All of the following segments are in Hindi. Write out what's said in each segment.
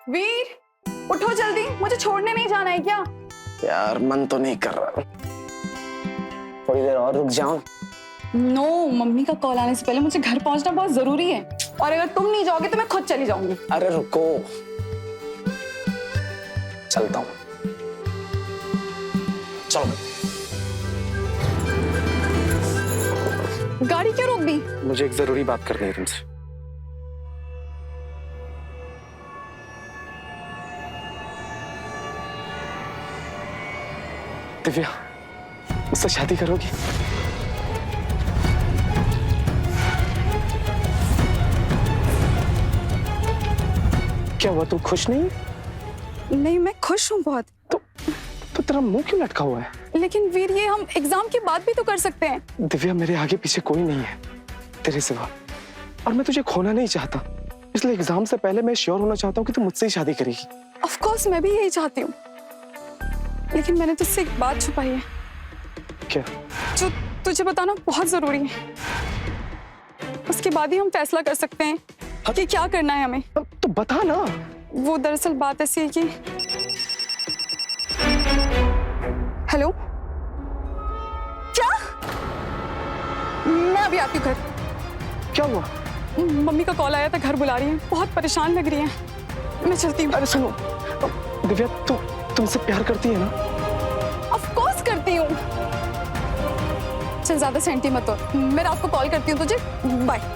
वीर, उठो जल्दी, मुझे छोड़ने नहीं जाना है क्या? यार मन तो नहीं कर रहा, थोड़ी देर और रुक जाऊं? नो, मम्मी का कॉल आने से पहले मुझे घर पहुंचना बहुत जरूरी है, और अगर तुम नहीं जाओगे तो मैं खुद चली जाऊंगी। अरे रुको, चलता हूँ। चलो। गाड़ी क्यों रोक दी? मुझे एक जरूरी बात करनी है तुमसे। दिव्या, मुझसे शादी करोगी? क्या हुआ, तू खुश नहीं? नहीं, मैं खुश हूँ बहुत। तो तेरा मुंह क्यों लटका हुआ है? लेकिन वीर, ये हम एग्जाम के बाद भी तो कर सकते हैं। दिव्या, मेरे आगे पीछे कोई नहीं है तेरे सिवा, और मैं तुझे खोना नहीं चाहता, इसलिए एग्जाम से पहले मैं श्योर होना चाहता हूँ कि तू मुझसे ही शादी करेगी। ऑफ कोर्स मैं भी यही चाहती हूँ, लेकिन मैंने तुझसे एक बात छुपाई है। क्या? जो तुझे बताना बहुत जरूरी है, उसके बाद ही हम फैसला कर सकते हैं कि क्या करना है हमें। तो बता ना। वो दरअसल बात ऐसी है कि हेलो, क्या? मैं अभी आती हूँ घर। क्या हुआ? मम्मी का कॉल आया था, घर बुला रही है, बहुत परेशान लग रही है, मैं चलती हूँ। अरे सुनो दिव्या, तुमसे प्यार करती है ना? ऑफ कोर्स करती हूँ। चल ज्यादा सेंटी मत हो, मैं रात को कॉल करती हूँ तुझे। बाय।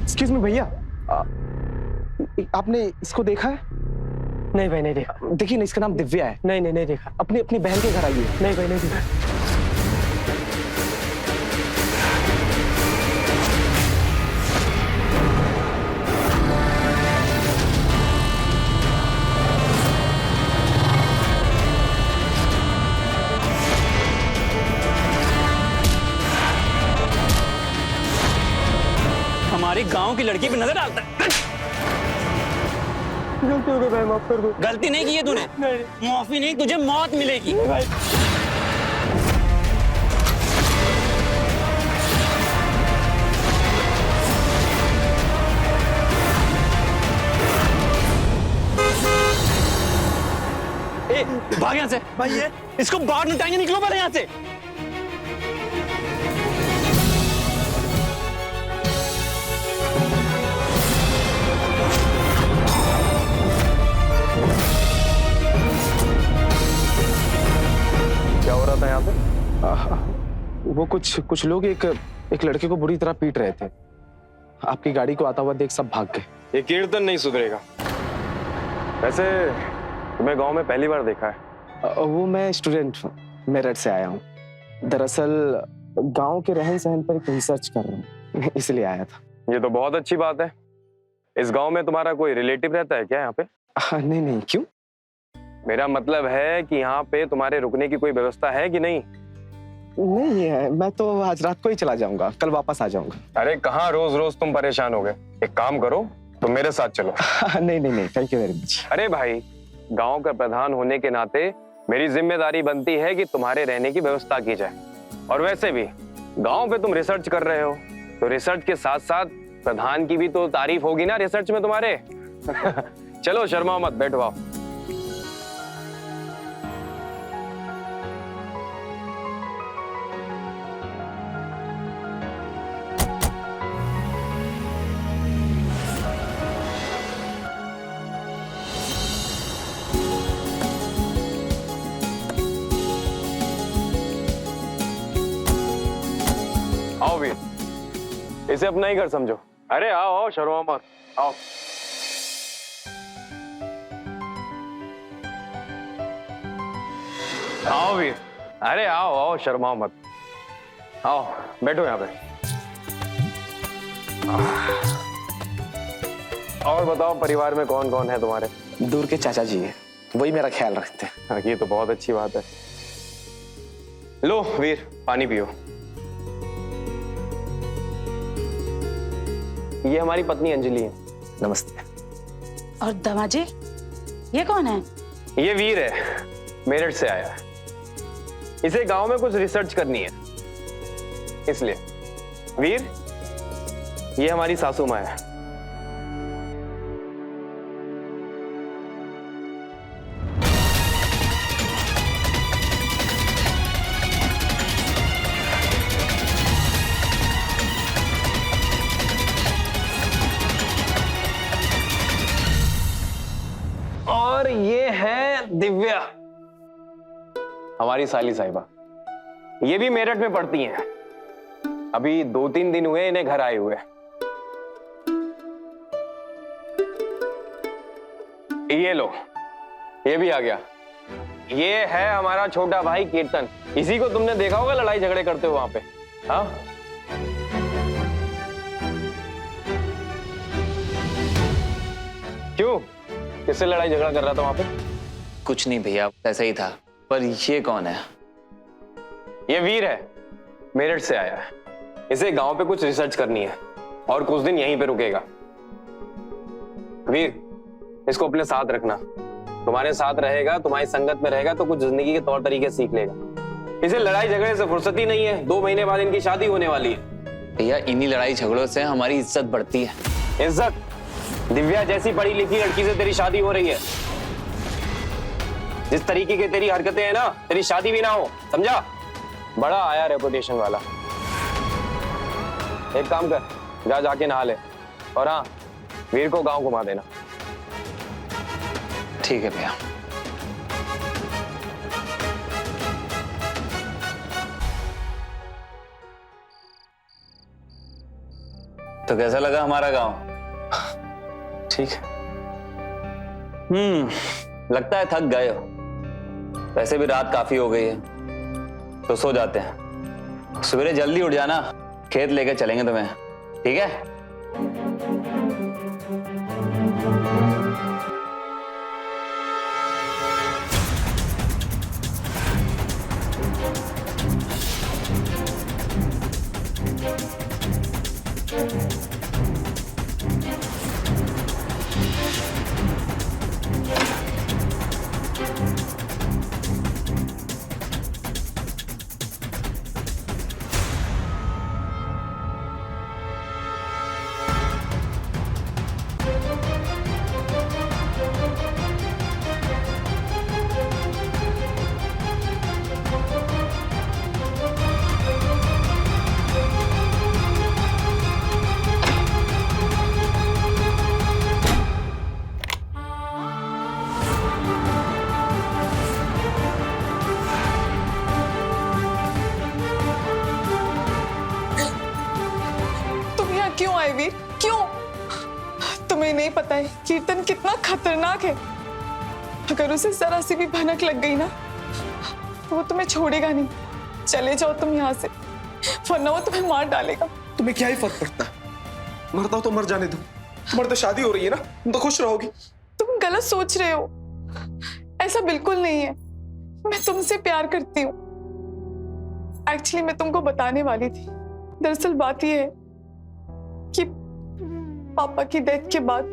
एक्सक्यूज मी भैया, आपने इसको देखा है? नहीं भाई, नहीं देखा। देखिए ना, इसका नाम दिव्या है। नहीं नहीं, नहीं देखा। अपनी अपनी बहन के घर आइए। नहीं भाई, नहीं देखा। हमारी एक गांव की लड़की पे नजर डालता है। गलती हो गई भाई, माफ कर दो। गलती नहीं की है तूने, माफी नहीं, तुझे मौत मिलेगी। भाई ए, भाग यहाँ से भाई, ये इसको बाहर निकालेंगे, निकलो पहले यहाँ से। क्या हो रहा था यहाँ पे? वो कुछ लोग एक लड़के को बुरी तरह पीट रहे थे। आपकी गाड़ी को आता हुआ देख सब भाग गए। ये कीर्तन नहीं सुधरेगा। वैसे तुम्हें गांव में पहली बार देखा है? वो मैं स्टूडेंट हूँ, मेरठ से आया हूँ। दरअसल गांव के रहन सहन पर एक रिसर्च कर रहा हूँ, इसलिए आया था। ये तो बहुत अच्छी बात है। इस गांव में तुम्हारा कोई रिलेटिव रहता है क्या यहाँ पे? नहीं, क्यों? मेरा मतलब है कि यहाँ पे तुम्हारे रुकने की कोई व्यवस्था है कि नहीं? नहीं है, मैं तो आज रात को ही चला जाऊंगा, कल वापस आ जाऊंगा। अरे कहाँ रोज रोज तुम परेशान हो गए। एक काम करो, तुम मेरे साथ चलो। नहीं, थैंक यू वेरी मच। अरे भाई, गांव का प्रधान होने के नाते मेरी जिम्मेदारी बनती है कि तुम्हारे रहने की व्यवस्था की जाए। और वैसे भी गांव पे तुम रिसर्च कर रहे हो, तो रिसर्च के साथ साथ प्रधान की भी तो तारीफ होगी ना रिसर्च में तुम्हारे। चलो शर्मा मत, बैठो आओ। आओ वीर, इसे अपना ही घर समझो। अरे आओ आओ, शर्मा मत, आओ। आओ वीर, अरे आओ आओ, शर्मा मत, आओ बैठो यहाँ पे। और बताओ, परिवार में कौन कौन है तुम्हारे? दूर के चाचा जी हैं, वही मेरा ख्याल रखते हैं। हाँ, ये तो बहुत अच्छी बात है। लो वीर, पानी पियो। ये हमारी पत्नी अंजलि है। नमस्ते। और दमाजी, ये कौन है? ये वीर है, मेरठ से आया है। इसे गांव में कुछ रिसर्च करनी है, इसलिए। वीर, ये हमारी सासू माँ है। और ये है दिव्या, हमारी साली साहिबा। ये भी मेरठ में पढ़ती हैं। अभी 2-3 दिन हुए इन्हें घर आए हुए। ये लो, ये भी आ गया। ये है हमारा छोटा भाई कीर्तन। इसी को तुमने देखा होगा लड़ाई झगड़े करते हुए वहां पे। हाँ, क्यों? किससे लड़ाई झगड़ा कर रहा था वहां पे? कुछ नहीं भैया, ऐसा ही था। पर ये कौन है? ये वीर है, मेरठ से आया है। इसे गांव पे कुछ रिसर्च करनी है और कुछ दिन यहीं पे रुकेगा। वीर, इसको अपने साथ रखना। तुम्हारे साथ रहेगा, तुम्हारी संगत में रहेगा तो कुछ जिंदगी के तौर तरीके सीख लेगा। इसे लड़ाई झगड़े से फुर्सत ही नहीं है। 2 महीने बाद इनकी शादी होने वाली है। भैया, इन्हीं लड़ाई झगड़ों से हमारी इज्जत बढ़ती है। इज्जत? दिव्या जैसी पढ़ी लिखी लड़की से तेरी शादी हो रही है। जिस तरीके की तेरी हरकतें हैं ना, तेरी शादी भी ना हो, समझा? बड़ा आया रेपुटेशन वाला। एक काम कर, जाके नहा ले। और हाँ, वीर को गांव घुमा देना। ठीक है भैया। तो कैसा लगा हमारा गांव? ठीक है। लगता है थक गए हो। वैसे भी रात काफी हो गई है, तो सो जाते हैं। सवेरे जल्दी उठ जाना, खेत लेके चलेंगे तुम्हें, ठीक है? क्यों? तुम्हें नहीं पता है कीर्तन कितना खतरनाक है। अगर उसे जरा सी भी भनक लग गई ना तो वो तुम्हें छोड़ेगा नहीं। चले जाओ तुम यहाँ से, वरना वो तुम्हें मार डालेगा। तुम्हें क्या ही फर्क पड़ता है? मरता हो तो मर जाने दो, मर तो शादी हो रही है ना, तुम तो खुश रहोगी। तुम गलत सोच रहे हो, ऐसा बिल्कुल नहीं है। मैं तुमसे प्यार करती हूँ। एक्चुअली मैं तुमको बताने वाली थी। दरअसल बात यह है कि पापा की डेथ के बाद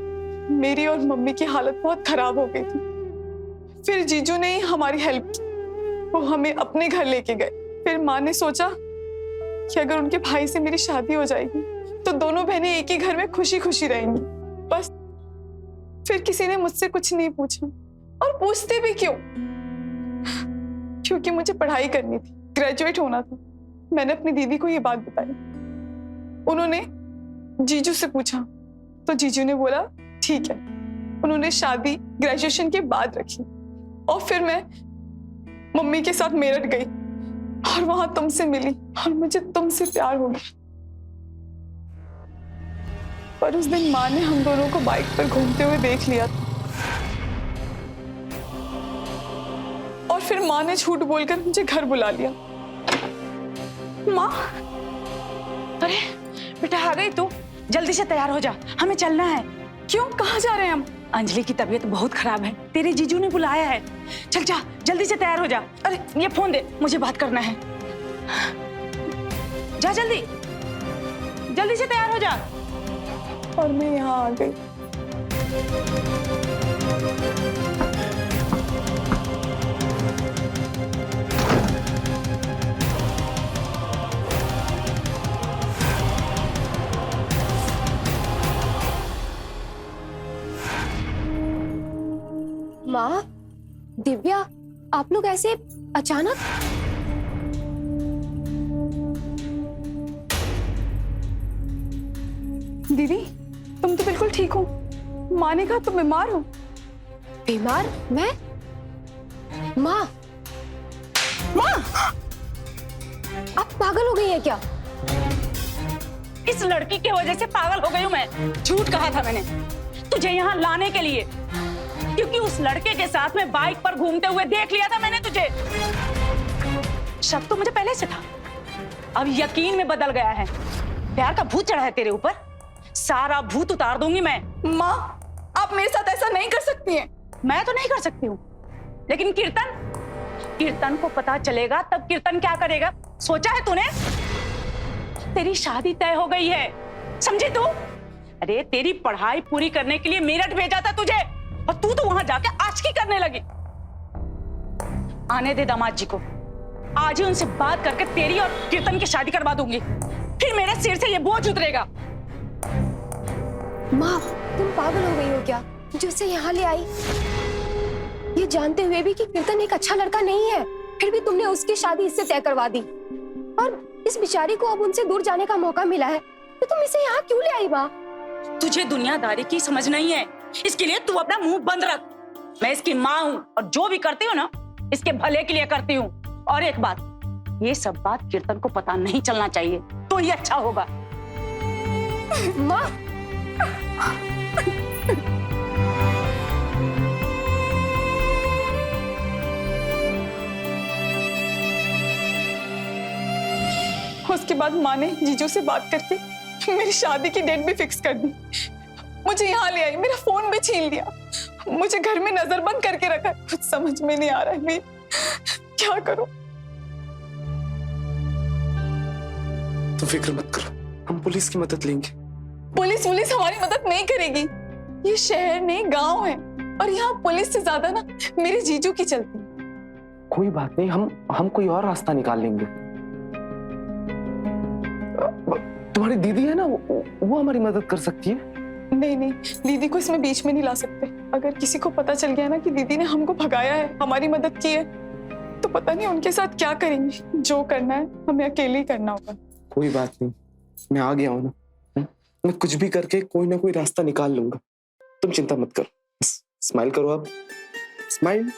मेरी और मम्मी की हालत बहुत खराब हो गई थी। फिर जीजू ने ही हमारी हेल्प की, वो हमें अपने घर लेके गए। फिर माँ ने सोचा कि अगर उनके भाई से मेरी शादी हो जाएगी तो दोनों बहनें एक ही घर में खुशी खुशी रहेंगी। बस फिर किसी ने मुझसे कुछ नहीं पूछा, और पूछते भी क्यों? क्योंकि मुझे पढ़ाई करनी थी, ग्रेजुएट होना था। मैंने अपनी दीदी को ये बात बताई। उन्होंने जीजू से पूछा तो जीजू ने बोला ठीक है। उन्होंने शादी ग्रेजुएशन के बाद रखी, और फिर मैं मम्मी के साथ मेरठ गई और वहां तुमसे मिली और मुझे तुमसे प्यार हो गया। पर उस दिन माँ ने हम दोनों को बाइक पर घूमते हुए देख लिया था, और फिर माँ ने झूठ बोलकर मुझे घर बुला लिया। माँ, अरे बेटा आ गई तू? जल्दी से तैयार हो जा, हमें चलना है। क्यों, कहाँ जा रहे हैं हम? अंजलि की तबीयत बहुत खराब है, तेरे जीजू ने बुलाया है। चल जा, जल्दी से तैयार हो जा। अरे ये फोन दे, मुझे बात करना है। जा जल्दी, जल्दी से तैयार हो जा। और मैं यहाँ आ गई। माँ, दिव्या, आप लोग ऐसे अचानक? दीदी, तुम तो बिल्कुल ठीक हो। माँ ने कहा तुम बीमार हो। बीमार? मैं? माँ, माँ, आप पागल हो गई हैं क्या? इस लड़की की वजह से पागल हो गई हूँ मैं। झूठ कहा था मैंने तुझे यहाँ लाने के लिए, क्योंकि उस लड़के के साथ में बाइक पर घूमते हुए देख लिया था मैंने तुझे। शक तो मुझे पहले से था, अब यकीन में बदल गया है। प्यार का भूत चढ़ा है तेरे ऊपर, सारा भूत उतार दूंगी मैं। माँ, आप मेरे साथ ऐसा नहीं कर सकती हैं। मैं तो नहीं कर सकती हूँ, लेकिन कीर्तन को पता चलेगा तब कीर्तन क्या करेगा, सोचा है तूने? तेरी शादी तय हो गई है, समझी तू? अरे तेरी पढ़ाई पूरी करने के लिए मेरठ भेजा था तुझे, और तू तो वहां जाके आशिकी करने लगी। आने दे दामाद जी को, आज ही उनसे बात करके तेरी और कीर्तन की शादी करवा दूंगी, फिर मेरे सिर से ये बोझ उतरेगा। माँ, तुम पागल हो गई हो क्या जो उसे यहाँ ले आई? ये जानते हुए भी कि कीर्तन एक अच्छा लड़का नहीं है, फिर भी तुमने उसकी शादी इससे तय करवा दी, और इस बेचारी को अब उनसे दूर जाने का मौका मिला है, तो तुम इसे यहाँ क्यों ले आई? माँ, तुझे दुनियादारी की समझ नहीं है, इसके लिए तू अपना मुंह बंद रख। मैं इसकी माँ हूँ, और जो भी करती हूँ ना इसके भले के लिए करती हूँ। और एक बात, ये सब बात कीर्तन को पता नहीं चलना चाहिए, तो ये अच्छा होगा। माँ, उसके बाद माँ ने जीजू से बात करके मेरी शादी की डेट भी फिक्स कर दी। मुझे यहाँ ले आई, मेरा फोन भी छीन लिया, मुझे घर में नजरबंद करके रखा। कुछ समझ में नहीं आ रहा है मैं क्या करूं। तुम फिक्र मत करो, हम पुलिस की मदद लेंगे। पुलिस हमारी मदद नहीं करेगी। ये शहर नहीं गांव है, और यहाँ पुलिस से ज्यादा ना मेरे जीजू की चलती है। कोई बात नहीं, हम कोई और रास्ता निकाल लेंगे। तुम्हारी दीदी है ना, वो हमारी मदद कर सकती है। नहीं, दीदी को इसमें बीच में नहीं ला सकते। अगर किसी को पता चल गया ना कि दीदी ने हमको भगाया है, हमारी मदद की है, तो पता नहीं उनके साथ क्या करेंगे। जो करना है हमें अकेले ही करना होगा। कोई बात नहीं, मैं आ गया हूं ना, मैं कुछ भी करके कोई ना कोई रास्ता निकाल लूंगा। तुम चिंता मत करो, स्माइल करो आप, स्माइल।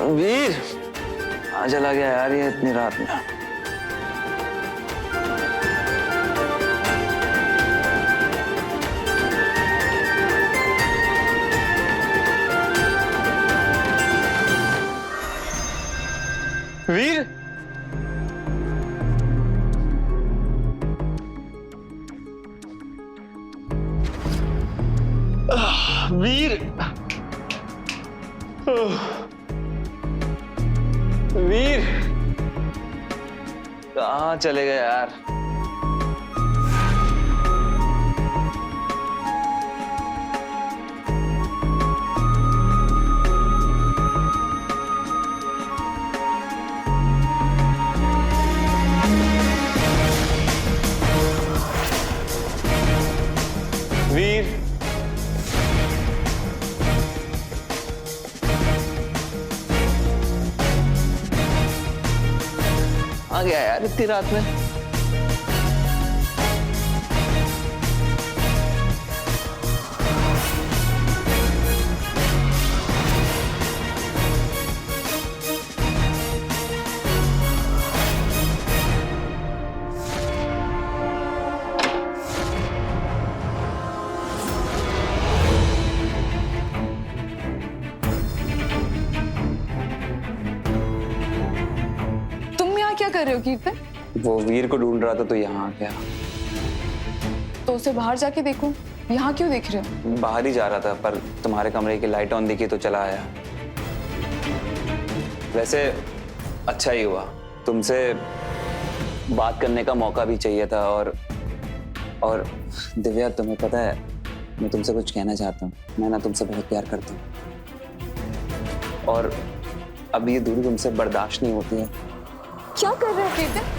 वीर कहाँ चला गया यार ये इतनी रात में? वीर वीर वीर कहाँ चले गए यार? वीर आ गया यार इतनी रात में। तुम यहाँ क्या कर रहे हो कीर्तन? वो वीर को ढूंढ रहा था तो यहाँ आ गया। तो उसे बाहर जाके देखो, यहाँ क्यों देख रहे हो? बाहर ही जा रहा था पर तुम्हारे कमरे की लाइट ऑन दिखी तो चला आया। वैसे अच्छा ही हुआ, तुमसे बात करने का मौका भी चाहिए था। और दिव्या तुम्हें पता है मैं तुमसे कुछ कहना चाहता हूँ। मैं ना तुमसे बहुत प्यार करता हूँ और अब ये दूरी तुमसे बर्दाश्त नहीं होती है। क्या कर रहे हो कीर्तन?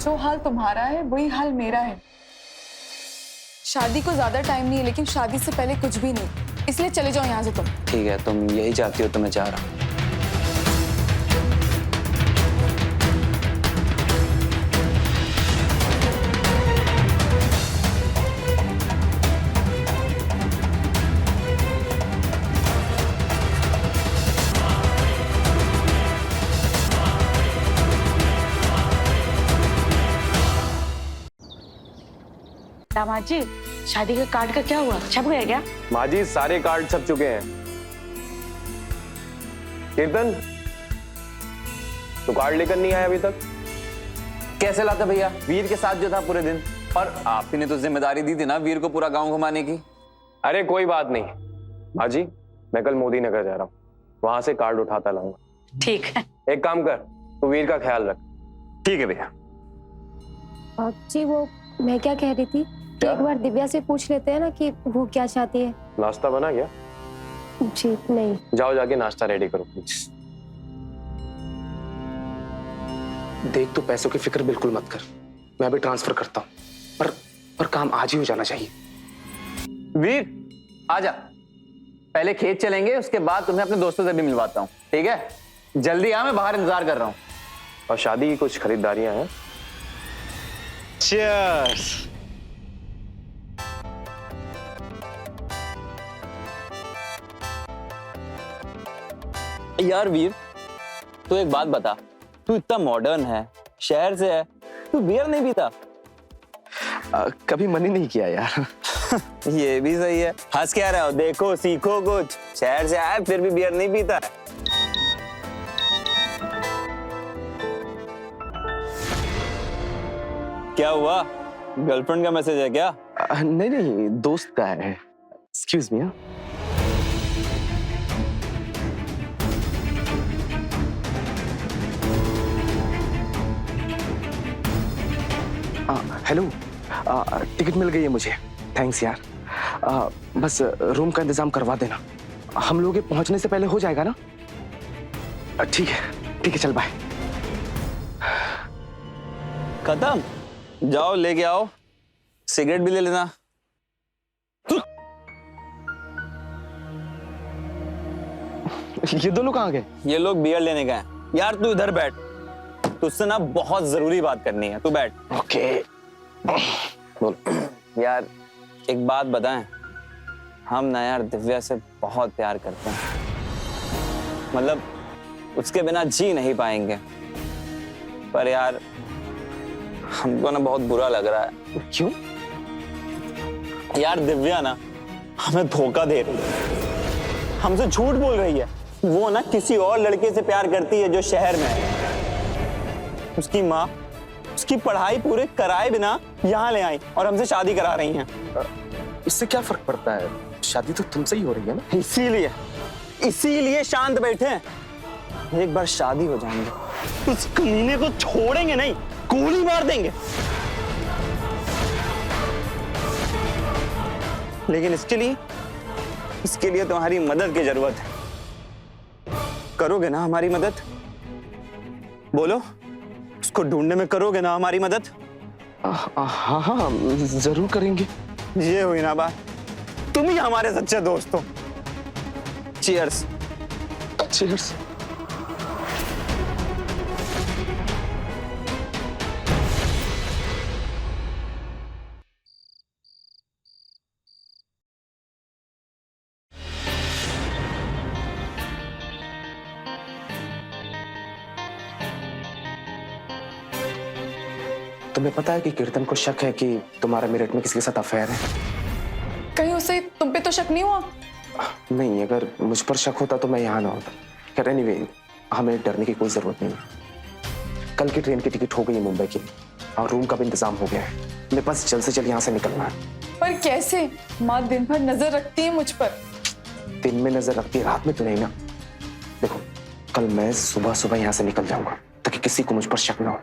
जो हाल तुम्हारा है वही हाल मेरा है। शादी को ज्यादा टाइम नहीं है लेकिन शादी से पहले कुछ भी नहीं, इसलिए चले जाओ यहाँ से तुम। ठीक है तुम यही चाहती हो तो मैं चाह रहा हूँ। दामाद जी, शादी के कार्ड का क्या हुआ? छप गया क्या? माँ जी सारे कार्ड छप चुके हैं। कीर्तन तो कार्ड लेकर नहीं आया अभी तक? कैसे लाता भैया? वीर के साथ जो था पूरे दिन, और आप ही ने तो जिम्मेदारी दी थी ना वीर को पूरा गांव घुमाने की। अरे कोई बात नहीं माँ जी, मैं कल मोदी नगर जा रहा हूँ, वहां से कार्ड उठाता लाऊंगा। ठीक है। एक काम कर, तू वीर का ख्याल रख। ठीक है भैया। जी वो मैं क्या कह रही थी, क्या? एक बार दिव्या से पूछ लेते हैं ना कि वो क्या चाहती है। नाश्ता बना गया? जी नहीं। जाओ जाके नाश्ता रेडी करो प्लीज। देख तू पैसों की फिक्र बिल्कुल मत कर, मैं अभी ट्रांसफर करता हूँ, पर काम आज ही हो जाना चाहिए। वीर आजा, पहले खेत चलेंगे उसके बाद तुम्हें अपने दोस्तों से भी मिलवाता हूँ। ठीक है जल्दी आ, मैं बाहर इंतजार कर रहा हूँ। और शादी की कुछ खरीदारियां हैं। Cheers! यार वीर तू एक बात बता, तू इतना मॉडर्न है, शहर से है, तू बियर नहीं पीता? कभी मन ही नहीं किया यार। ये भी सही है। हंस क्या रहे हो? देखो सीखो कुछ। शहर से आया फिर भी बियर नहीं पीता है। क्या हुआ? गर्लफ्रेंड का मैसेज है क्या? नहीं नहीं, दोस्त का है। Excuse me. हेलो, टिकट मिल गई है मुझे, थैंक्स यार। बस रूम का इंतजाम करवा देना, हम लोग के पहुंचने से पहले हो जाएगा ना? ठीक है चल बाय। खत्म? जाओ लेके आओ, सिगरेट भी ले लेना। ये दोनों कहाँ गए? ये लोग बियर लेने गए हैं। यार तू इधर बैठ, तुझसे ना बहुत जरूरी बात करनी है, तू बैठ। ओके बोल। यार एक बात बताएं, हम ना यार दिव्या से बहुत प्यार करते हैं मतलब उसके बिना जी नहीं पाएंगे। पर यार हमको ना बहुत बुरा लग रहा है। क्यों? यार दिव्या ना हमें धोखा दे रही है, हमसे झूठ बोल रही है। वो ना किसी और लड़के से प्यार करती है जो शहर में है। उसकी माँ उसकी पढ़ाई पूरे कराए बिना यहाँ ले आई और हमसे शादी करा रही हैं। इससे क्या फर्क पड़ता है? शादी तो तुमसे ही हो रही है ना। इसीलिए शांत बैठे हैं। एक बार शादी हो जाएंगे उस कमीने को छोड़ेंगे नहीं, गोली मार देंगे। लेकिन इसके लिए तुम्हारी मदद की जरूरत है। करोगे ना हमारी मदद? बोलो, उसको ढूंढने में करोगे ना हमारी मदद? हाँ हाँ जरूर करेंगे। ये हुई ना बात, तुम ही हमारे सच्चे दोस्त हो। चीयर्स। चीयर्स। तुम्हें पता है कि कीर्तन को शक है कि तुम्हारा मेरठ में किसी के साथ अफेयर है? कहीं उसे तुम पे तो शक नहीं हुआ? नहीं, अगर मुझ पर शक होता तो मैं यहाँ ना होता। खैर एनीवे, हमें डरने की कोई जरूरत नहीं है। कल की ट्रेन की टिकट हो गई है मुंबई की और रूम का भी इंतजाम हो गया है। मेरे पास जल्द से जल्द यहाँ से निकलना है। पर कैसे? माँ दिन भर नजर रखती है मुझ पर। दिन में नजर रखती है, रात में तो नहीं ना। देखो, कल मैं सुबह सुबह यहाँ से निकल जाऊंगा ताकि किसी को मुझ पर शक ना हो,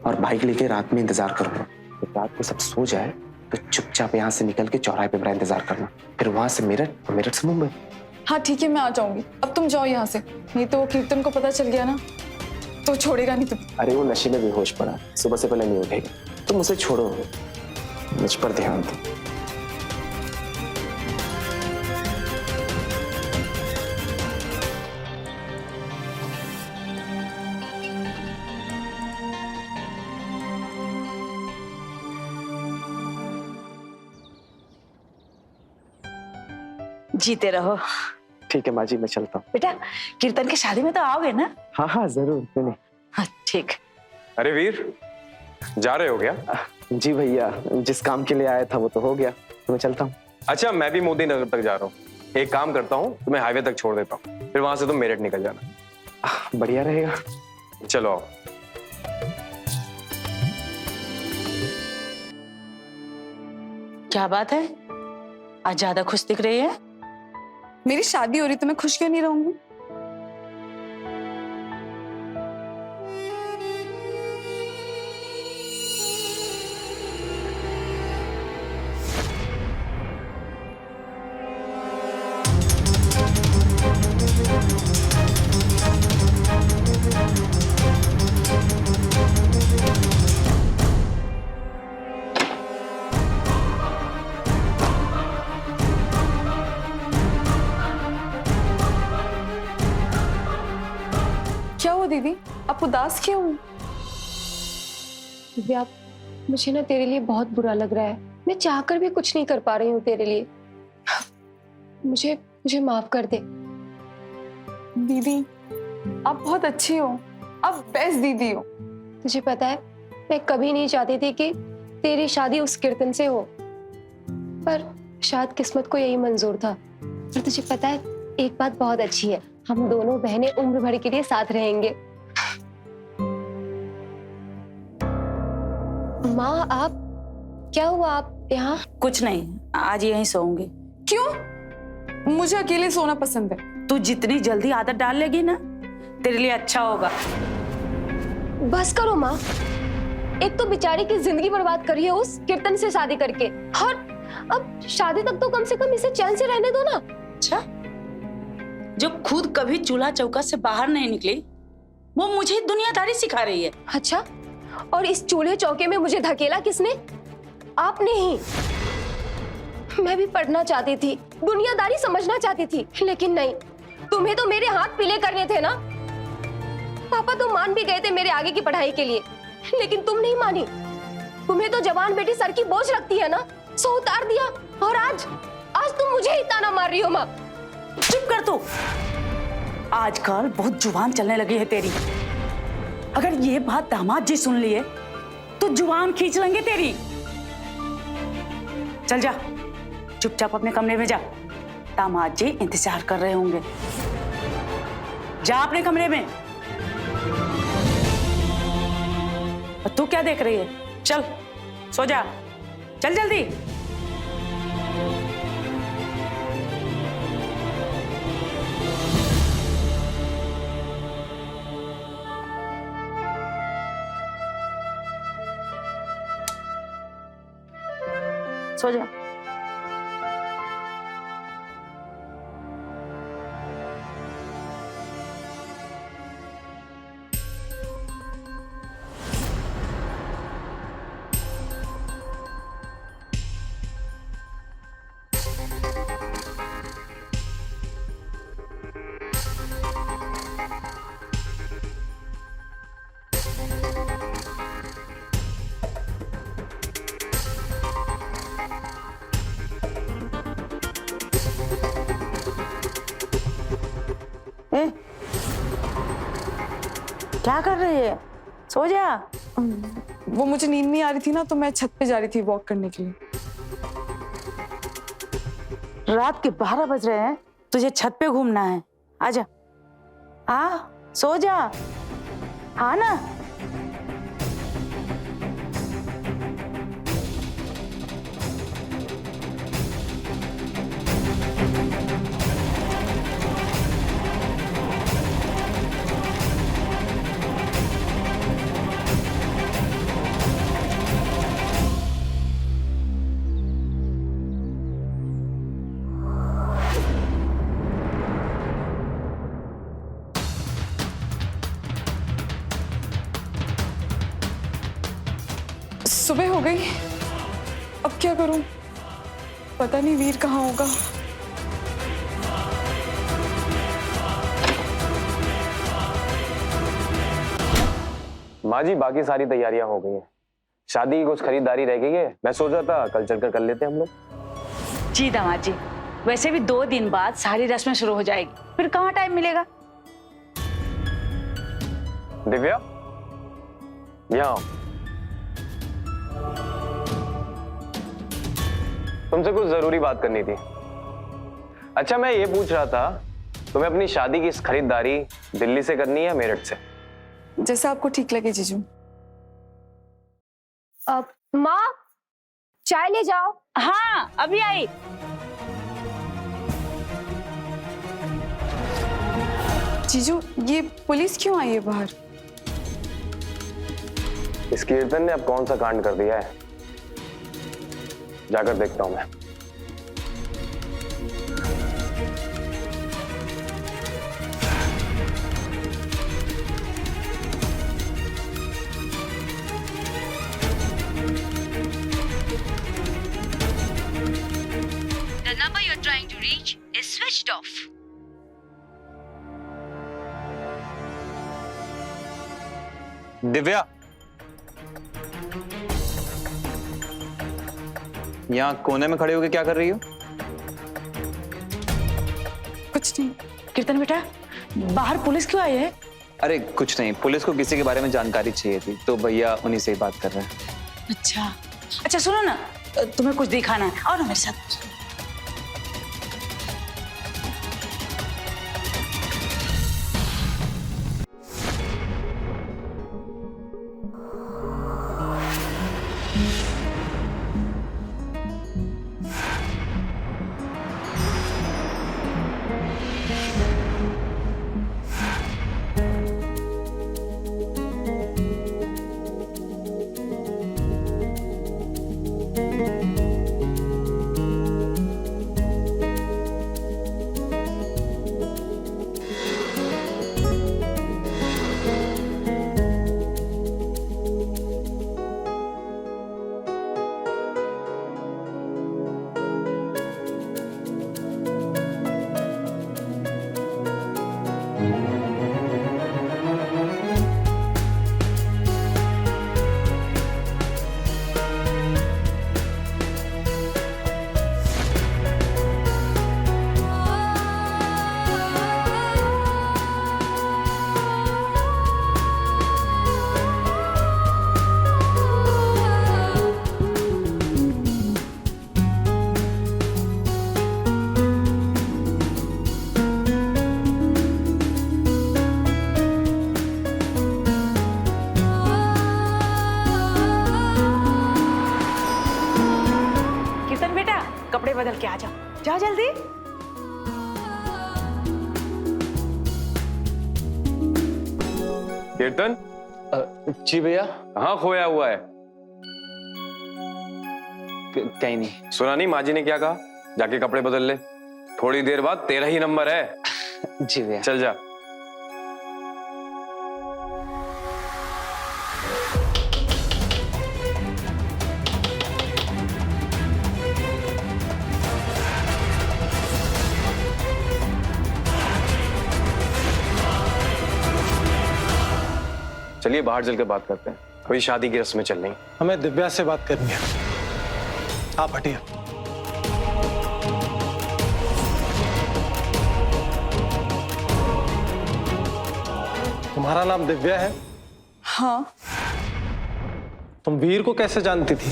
और बाइक लेके रात में इंतजार करूंगा। तो रात को सब सो जाए तो चुपचाप यहाँ से निकल के चौराहे पे मेरा इंतजार करना, फिर वहां से मेरठ और मेरठ से मुंबई। हाँ ठीक है, मैं आ जाऊंगी। अब तुम जाओ यहाँ से, नहीं तो वो कीर्तन को पता चल गया ना तो छोड़ेगा नहीं तुम। अरे वो नशे में बेहोश पड़ा, सुबह से पहले नहीं उठेगा। तुम उसे छोड़ो, मुझ पर ध्यान दो। जीते रहो। ठीक है माँ जी, मैं चलता हूँ। बेटा कीर्तन की शादी में तो आओगे ना? हाँ हाँ जरूर, क्यों नहीं। हाँ ठीक। अरे वीर, जा रहे हो क्या? जी भैया, जिस काम के लिए आया था वो तो हो गया, तो मैं चलता हूँ। अच्छा, मैं भी मोदी नगर तक जा रहा हूँ। एक काम करता हूँ, तुम्हें हाईवे तक छोड़ देता हूँ, फिर वहां से तुम मेरठ निकल जाना। बढ़िया रहेगा। चलो आओ। क्या बात है, आज ज्यादा खुश दिख रही है? मेरी शादी हो रही तो मैं खुश क्यों नहीं रहूंगी? क्या हुआ दीदी, आप उदास क्यों? दिव्या, मुझे ना तेरे लिए बहुत बुरा लग रहा है। मैं चाहकर भी कुछ नहीं कर पा रही हूँ तेरे लिए। मुझे मुझे माफ कर दे। दीदी आप बहुत अच्छी हो, आप बेस्ट दीदी हो। तुझे पता है, मैं कभी नहीं चाहती थी कि तेरी शादी उस कीर्तन से हो, पर शायद किस्मत को यही मंजूर था। पर तुझे पता है, एक बात बहुत अच्छी है, हम दोनों बहनें उम्र भर के लिए साथ रहेंगे। माँ, आप क्या हुआ, आप यहाँ? कुछ नहीं, आज यहीं सोऊंगी। क्यों? मुझे अकेले सोना पसंद है। तू जितनी जल्दी आदत डाल लेगी ना, तेरे लिए अच्छा होगा। बस करो माँ, एक तो बेचारी की जिंदगी बर्बाद करी है उस कीर्तन से शादी करके, और अब शादी तक तो कम से कम इसे चैन से रहने दो ना। अच्छा, जो खुद कभी चूल्हा चौका से बाहर नहीं निकली, वो मुझे दुनियादारी सिखा रही है। अच्छा, और इस चूल्हे चौके में मुझे धकेला किसने? आपने ही। मैं भी पढ़ना चाहती थी, दुनियादारी समझना चाहती थी, लेकिन नहीं, तुम्हें तो मेरे हाथ पीले करने थे ना। पापा तो मान भी गए थे मेरे आगे की पढ़ाई के लिए, लेकिन तुम नहीं मानी। तुम्हें तो जवान बेटी सर की बोझ लगती है ना, सो उतार दिया, और आज तुम मुझे ही ताना मार रही हो। माँ चुप कर तू। आजकल बहुत जुबान चलने लगी है तेरी। अगर ये बात दामाद जी सुन लिए तो जुबान खींच लेंगे तेरी। चल जा, चुपचाप अपने कमरे में जा, दामाद जी इंतजार कर रहे होंगे। जा अपने कमरे में। और तू क्या देख रही है? चल सो जा, चल जल्दी। सो जा। क्या कर रही है? सो जा। वो मुझे नींद नहीं आ रही थी ना, तो मैं छत पे जा रही थी वॉक करने के लिए। रात के 12 बज रहे हैं, तुझे छत पे घूमना है? आजा, आ सो जा, हाँ ना। सुबह हो गई, अब क्या करूं? पता नहीं वीर कहाँ होगा। माँ जी, बाकी सारी तैयारियां हो गई हैं। शादी की कुछ खरीदारी रह गई है, मैं सोच रहा था कल चलकर कर लेते हैं हम लोग। जी दामाद जी, वैसे भी 2 दिन बाद सारी रस्में शुरू हो जाएगी, फिर कहाँ टाइम मिलेगा। दिव्या, यहाँ आओ। तुमसे कुछ जरूरी बात करनी थी। अच्छा, मैं ये पूछ रहा था, तुम्हें अपनी शादी की खरीदारी दिल्ली से करनी है या मेरठ से? जैसा आपको ठीक लगे जीजू। माँ, चाय ले जाओ। हाँ, अभी आई। जीजू, ये पुलिस क्यों आई है बाहर? इस कीर्तन ने अब कौन सा कांड कर दिया है, जाकर देखता हूं मैं। The number you're trying to reach is switched off. Divya, यहाँ कोने में खड़े होकर क्या कर रही हो? कुछ नहीं। कीर्तन बेटा, बाहर पुलिस क्यों आई है? अरे कुछ नहीं, पुलिस को किसी के बारे में जानकारी चाहिए थी, तो भैया उन्हीं से ही बात कर रहे हैं। अच्छा अच्छा, सुनो ना, तुम्हें कुछ दिखाना है, आओ ना मेरे साथ। जल्दी। कीर्तन, जी भैया। कहाँ खोया हुआ है? कहीं नहीं। सुना नहीं माँ जी ने क्या कहा? जाके कपड़े बदल ले, थोड़ी देर बाद तेरा ही नंबर है। जी भैया। चल जा। चलिए बाहर चल के बात करते हैं, अभी शादी की रस्में चल रही। हमें दिव्या से बात करनी है, आप हटिए। तुम्हारा नाम दिव्या है? हाँ, तुम वीर को कैसे जानती थी?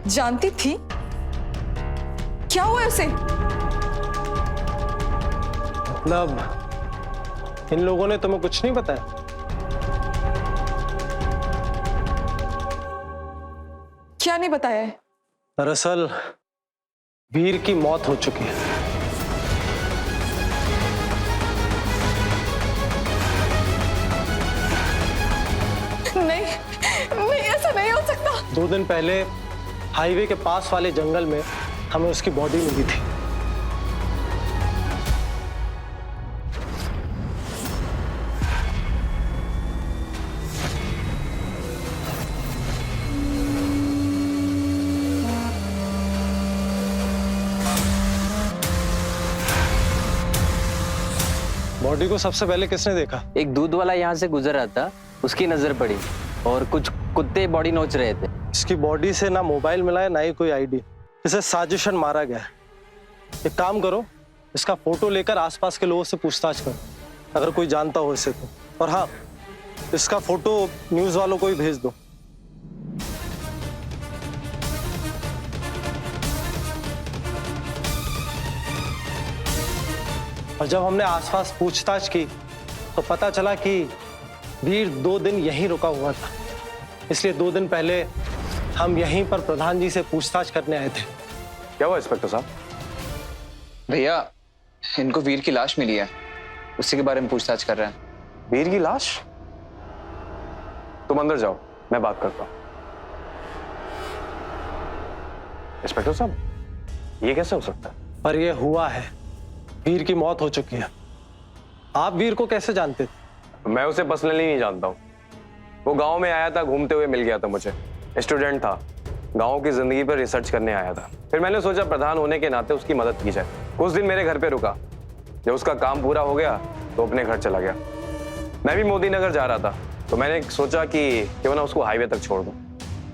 जानती थी? क्या हुआ उसे? मतलब इन लोगों ने तुम्हें कुछ नहीं बताया? क्या नहीं बताया है? दरअसल वीर की मौत हो चुकी है। नहीं, नहीं, ऐसा नहीं हो सकता। 2 दिन पहले हाईवे के पास वाले जंगल में हमें उसकी बॉडी मिली थी। बॉडी को सबसे पहले किसने देखा? एक दूध वाला यहाँ से गुजर रहा था, उसकी नजर पड़ी और कुछ कुत्ते बॉडी नोच रहे थे। इसकी बॉडी से ना मोबाइल मिला है ना ही कोई आईडी। इसे साजिशन मारा गया है। एक काम करो, इसका फोटो लेकर आसपास के लोगों से पूछताछ करो, अगर कोई जानता हो इसे तो। और हाँ, इसका फोटो न्यूज वालों को ही भेज दो। और जब हमने आसपास पूछताछ की तो पता चला कि वीर 2 दिन यहीं रुका हुआ था, इसलिए 2 दिन पहले हम यहीं पर प्रधान जी से पूछताछ करने आए थे। क्या हुआ इंस्पेक्टर साहब? भैया, इनको वीर की लाश मिली है, उसी के बारे में पूछताछ कर रहे हैं। वीर की लाश? तुम अंदर जाओ, मैं बात करता हूं। इंस्पेक्टर साहब, ये कैसे हो सकता है? पर यह हुआ है, वीर की मौत हो चुकी है। आप वीर को कैसे जानते थे? मैं उसे पर्सनली नहीं जानता हूँ। वो गांव में आया था, घूमते हुए मिल गया था मुझे। स्टूडेंट था, गांव की जिंदगी पर रिसर्च करने आया था। फिर मैंने सोचा प्रधान होने के नाते उसकी मदद की जाए। कुछ दिन मेरे घर पे रुका, जब उसका काम पूरा हो गया तो अपने घर चला गया। मैं भी मोदी नगर जा रहा था, तो मैंने सोचा कि क्यों ना उसको हाईवे तक छोड़ दूं।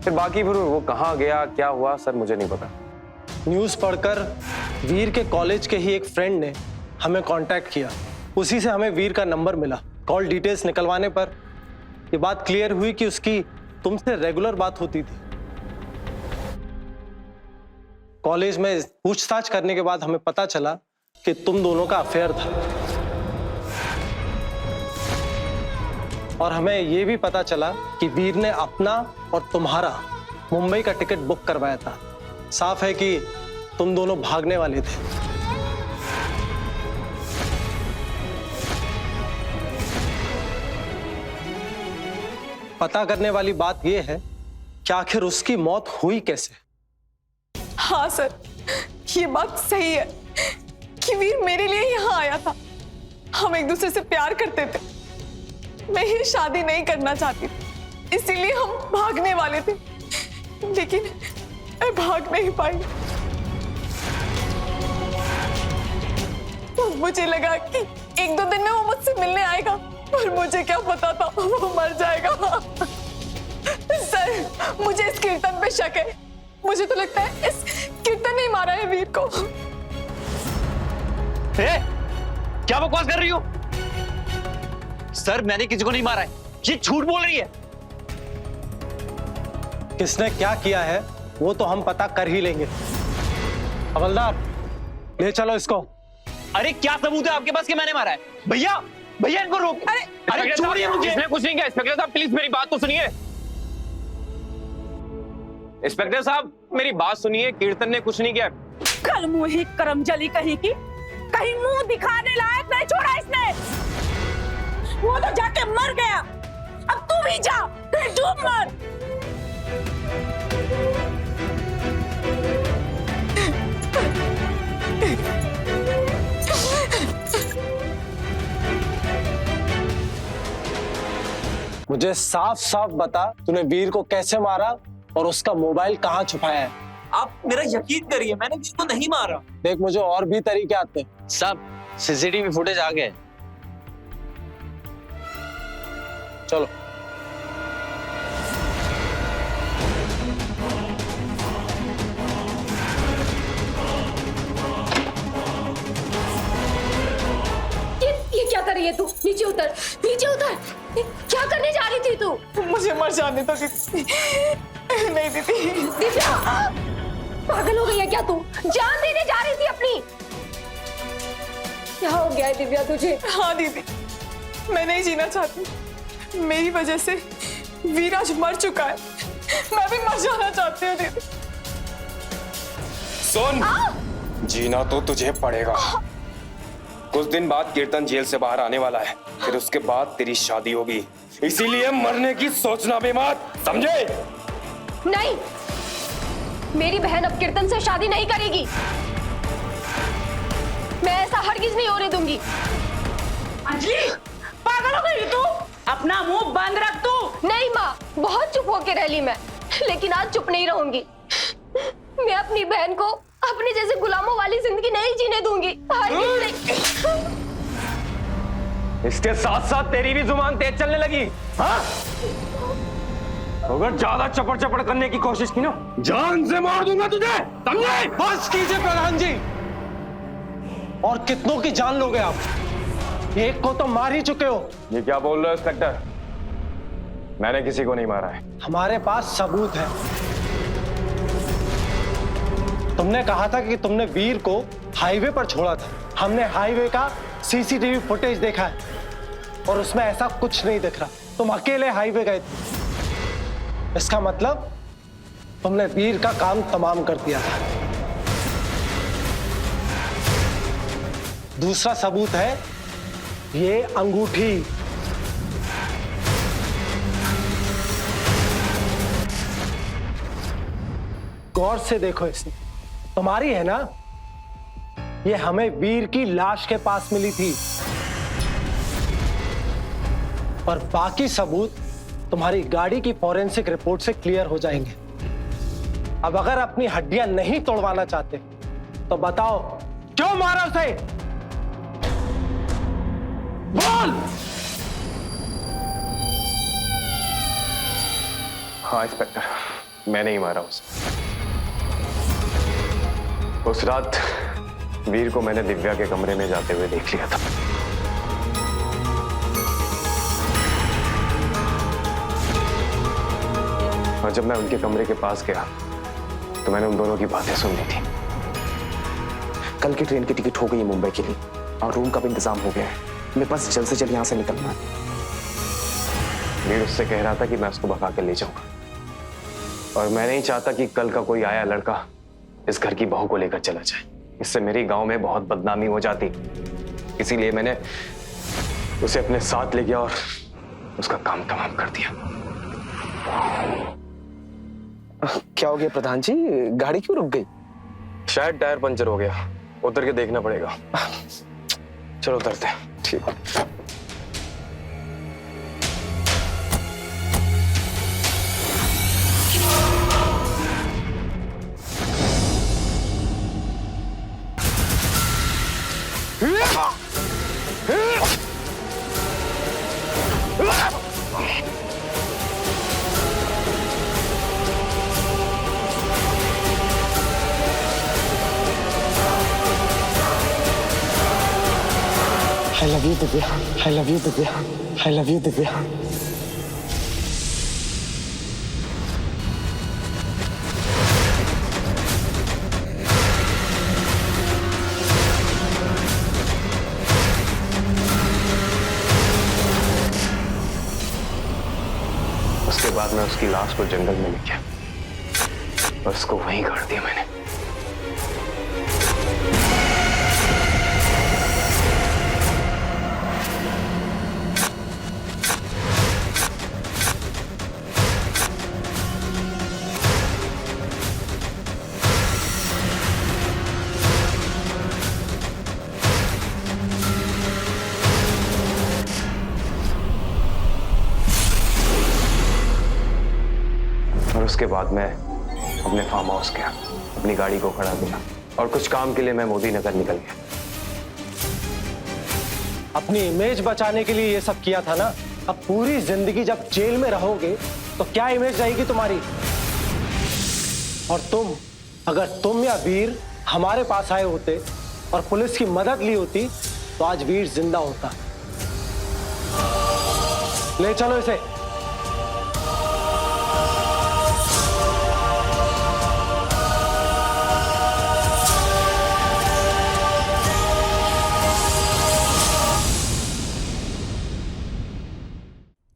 फिर बाकी फिर वो कहाँ गया, क्या हुआ, सर मुझे नहीं पता। न्यूज़ पढ़कर वीर के कॉलेज के ही एक फ्रेंड ने हमें कांटेक्ट किया, उसी से हमें वीर का नंबर मिला। कॉल डिटेल्स निकलवाने पर ये बात क्लियर हुई कि उसकी तुमसे रेगुलर बात होती थी। कॉलेज में पूछताछ करने के बाद हमें पता चला कि तुम दोनों का अफेयर था, और हमें यह भी पता चला कि वीर ने अपना और तुम्हारा मुंबई का टिकट बुक करवाया था। साफ है कि तुम दोनों भागने वाले थे। पता करने वाली बात यह है कि आखिर उसकी मौत हुई कैसे। हाँ सर, ये बात सही है कि वीर मेरे लिए यहाँ आया था। हम एक दूसरे से प्यार करते थे। मैं ये शादी नहीं करना चाहती थी, इसीलिए हम भागने वाले थे, लेकिन मैं भाग नहीं पाई। तो मुझे लगा कि 1-2 दिन में वो मुझसे मिलने आएगा, पर मुझे क्या पता था वो मर जाएगा। सर, मुझे इस कीर्तन पे शक है। मुझे तो लगता है इस कीर्तन ने ही मारा है वीर को। क्या बकवास कर रही हो? सर, मैंने किसी को नहीं मारा है, ये झूठ बोल रही है। किसने क्या किया है वो तो हम पता कर ही लेंगे। हवलदार, ले चलो इसको। अरे क्या सबूत है आपके पास कि मैंने मारा है? भैया, भैया इनको रोक। अरे छोड़िए मुझे। इसने कुछ नहीं किया। इंस्पेक्टर साहब प्लीज मेरी बात तो सुनिए। इंस्पेक्टर साहब मेरी बात सुनिए, कीर्तन ने कुछ नहीं किया। कल मुंह ही करमजली कहीं की, कहीं मुंह दिखाने लायक नहीं छोड़ा इसने। वो तो जाके मर गया, अब तू भी जा, कहीं डूब मर। मुझे साफ साफ बता, तूने वीर को कैसे मारा और उसका मोबाइल कहाँ छुपाया है? आप मेरा यकीन करिए, मैंने वीर को नहीं मारा। देख, मुझे और भी तरीके आते हैं। सब सीसीटीवी फुटेज आ गए। चलो। ये क्या कर रही है तू? नीचे उतर, नीचे उतर। क्या करने जा रही थी तू? मुझे मर जाने दो दीदी। नहीं दीदी। दिव्या, पागल हो गई है क्या तू? जान देने जा रही थी अपनी। क्या हो गया है दिव्या तुझे? हाँ दीदी, मैं नहीं जीना चाहती। मेरी वजह से वीर आज मर चुका है। मैं भी मर जाना चाहती हूँ दीदी। सुन, जीना तो तुझे पड़ेगा। कुछ दिन बाद कीर्तन जेल से बाहर आने वाला है, फिर उसके बाद तेरी शादी होगी। इसीलिए मरने की सोचना भी मत, समझे? नहीं, मेरी बहन अब कीर्तन से शादी नहीं करेगी। मैं ऐसा हरगिज नहीं होने दूंगी। अंजलि, पागल हो गई तू? अपना मुंह बंद रख तू। नहीं माँ, बहुत चुप होके रह ली मैं, लेकिन आज चुप नहीं रहूंगी। मैं अपनी बहन को अपने जैसे गुलामों वाली जिंदगी नहीं जीने दूंगी, हरगिज नहीं। इसके साथ साथ तेरी भी जुबान तेज चलने लगी। हाँ? अगर ज्यादा चपड़ चपड़ करने की कोशिश की ना, जान से मार दूंगा तुझे, समझे? बस कीजिए प्रधान जी। और कितनों की जान लोगे आप? एक को तो मार ही चुके हो। ये क्या बोल रहे हो इंस्पेक्टर? मैंने किसी को नहीं मारा है। हमारे पास सबूत है। तुमने कहा था कि तुमने वीर को हाईवे पर छोड़ा था। हमने हाईवे का सीसीटीवी फुटेज देखा है और उसमें ऐसा कुछ नहीं दिख रहा। तुम अकेले हाईवे गए थे। इसका मतलब तुमने वीर का काम तमाम कर दिया था। दूसरा सबूत है ये अंगूठी। गौर से देखो, इसे तुम्हारी है ना? ये हमें वीर की लाश के पास मिली थी और बाकी सबूत तुम्हारी गाड़ी की फॉरेंसिक रिपोर्ट से क्लियर हो जाएंगे। अब अगर अपनी हड्डियां नहीं तोड़वाना चाहते तो बताओ क्यों मारा उसे? बोल। हाँ इंस्पेक्टर, मैं नहीं मारा उसे। उस रात वीर को मैंने दिव्या के कमरे में जाते हुए देख लिया था। और जब मैं उनके कमरे के पास गया तो मैंने उन दोनों की बातें सुन ली थी। कल की ट्रेन की टिकट हो गई है मुंबई के लिए और रूम का भी इंतजाम हो गया है। मेरे पास जल्द से जल्द यहाँ से निकलना है। वीर उससे कह रहा था कि मैं उसको भगा कर ले जाऊंगा और मैं नहीं चाहता कि कल का कोई आया लड़का इस घर की बहू को लेकर चला जाए। इससे मेरी गांव में बहुत बदनामी हो जाती। इसीलिए मैंने उसे अपने साथ ले गया और उसका काम तमाम कर दिया। क्या हो गया प्रधान जी? गाड़ी क्यों रुक गई? शायद टायर पंचर हो गया, उतर के देखना पड़ेगा। चलो उतरते हैं। ठीक है। I love you, Divya. I love you, Divya. I love you, Divya. उसकी लाश को जंगल में लेके और उसको वहीं गाड़ दिया मैंने। और उसके बाद मैं अपने फार्म हाउस गया, अपनी गाड़ी को खड़ा किया और कुछ काम के लिए मैं मोदी नगर निकल गया। अपनी इमेज बचाने के लिए ये सब किया था ना। अब पूरी जिंदगी जब जेल में रहोगे तो क्या इमेज रहेगी तुम्हारी। और अगर तुम या वीर हमारे पास आए होते और पुलिस की मदद ली होती तो आज वीर जिंदा होता। ले चलो इसे।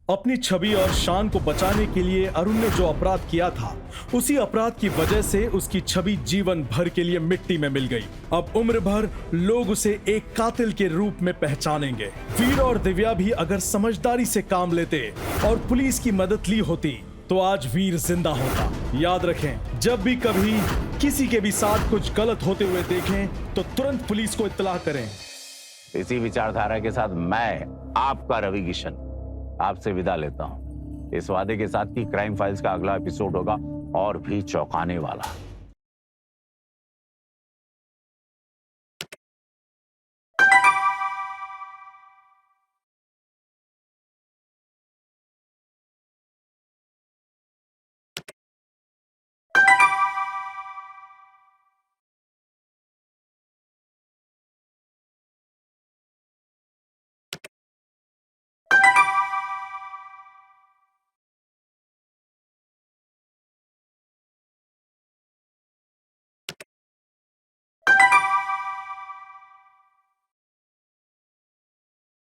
अपनी छवि और शान को बचाने के लिए अरुण ने जो अपराध किया था, उसी अपराध की वजह से उसकी छवि जीवन भर के लिए मिट्टी में मिल गई। अब उम्र भर लोग उसे एक कातिल के रूप में पहचानेंगे। वीर और दिव्या भी अगर समझदारी से काम लेते और पुलिस की मदद ली होती तो आज वीर जिंदा होता। याद रखें, जब भी कभी किसी के भी साथ कुछ गलत होते हुए देखें तो तुरंत पुलिस को इत्तला करें। इसी विचारधारा के साथ मैं आपका रवि किशन आपसे विदा लेता हूं, इस वादे के साथ कि क्राइम फाइल्स का अगला एपिसोड होगा और भी चौंकाने वाला।